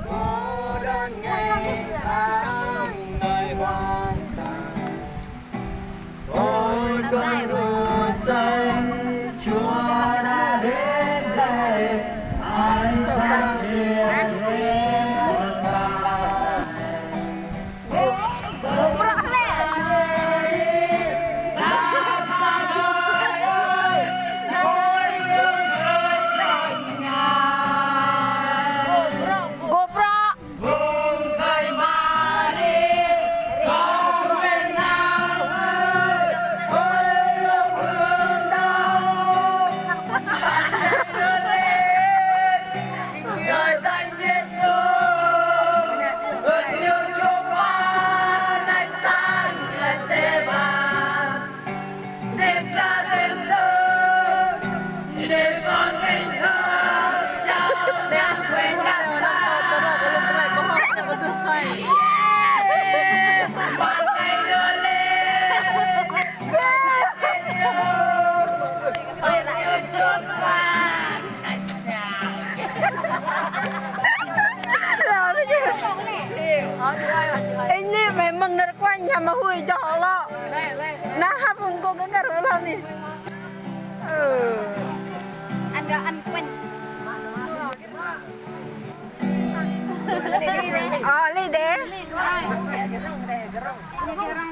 cô đơn ngày tháng nơi hoang tàn ôi cơn mùa xuân Chúa đã đến đây ánh sáng thiên liêng muôn bao ini memang nerkuannya mahui jolo. Nah, pun kok enggak rela nih. Agak anquen. Oh, li deh. Gerong